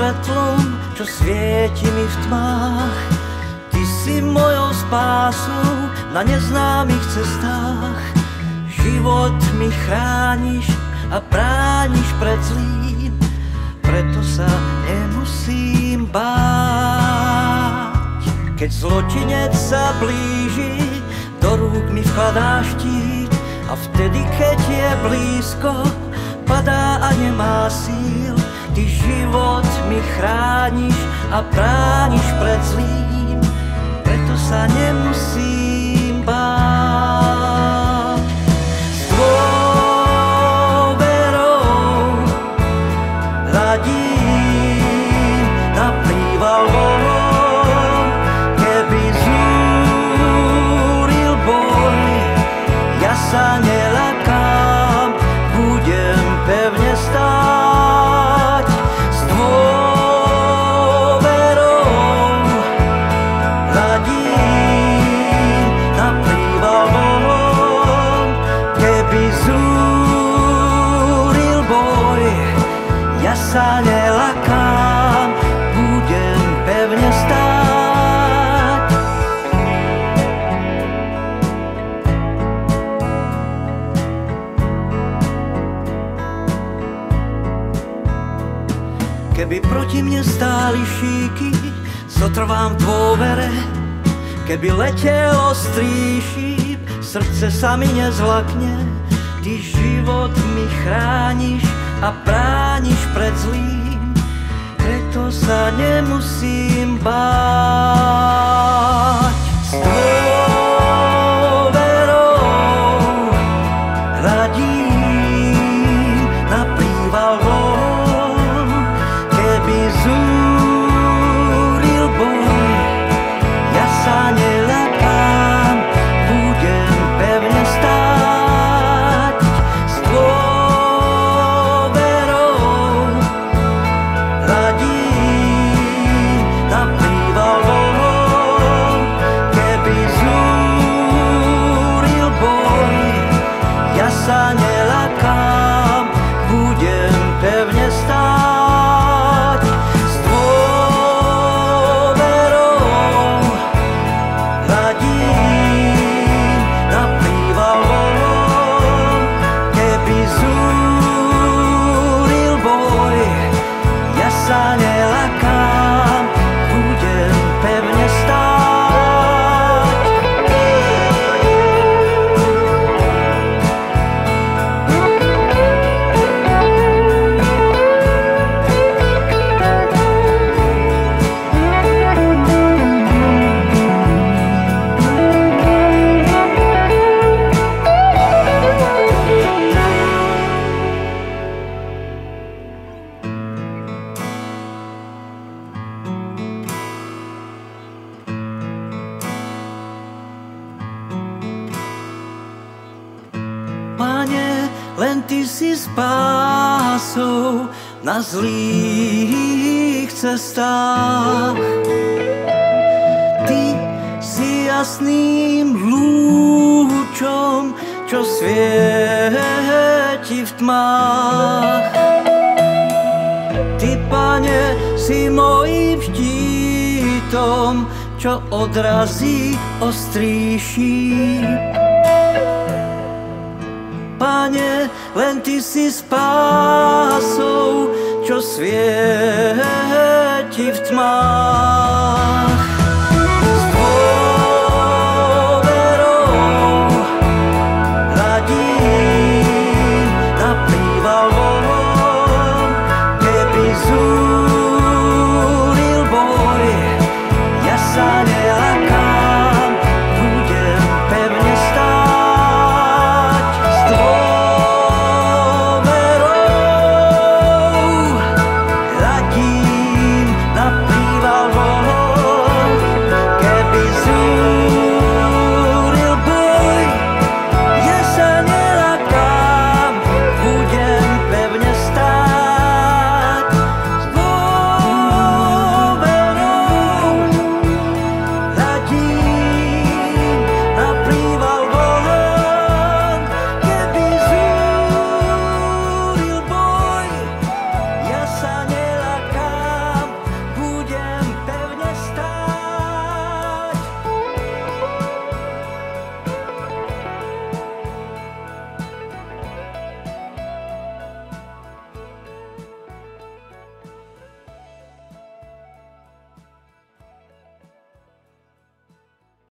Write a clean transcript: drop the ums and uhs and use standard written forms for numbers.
svetlom, čo svieti mi v tmách. Ty si mojou spásou na neznámych cestách. Život mi chrániš a brániš pred zlým, preto sa nemusím báť. Keď zločinec sa blíži, do rúk mi vkladáš štít, a vtedy, keď je blízko, padá a nemá síl. Ty život mi chrániš a brániš pred zlým, preto sa nemusím báť. S dôverou hľadím na príval volom, keby zúril boj, ja sa nelakám, budem pevne stáť. S dôverou hľadím na príval volom, keby zúril boj, ja sa nelakám, budem pevne stáť. Keby proti mne stáli šíky, zotrvám v dôvere. Keby letel ostrý šíp, srdce sa mi nezlakne. Ty život mi chrániš a brániš pred zlým, preto sa nemusím báť. S dôverou hľadím na príval volom, keby zúril boj, ja sa nelakám, budem pevne stáť. S dôverou hľadím na príval volom, keby zúril boj, ja sa nelakám, budem pevne stáť. S dôverou hľadím na príval volom, keby zúril boj, ja sa nelakám, budem pevne stáť. Pane, len Ty si spásou na zlých cestách. Ty si jasným lúčom, čo svieti v tmách. Ty, Pane, si mojím štítom, čo odrazí ostrý šíp. Pane, len Ty si spásou, čo svieti v tmách.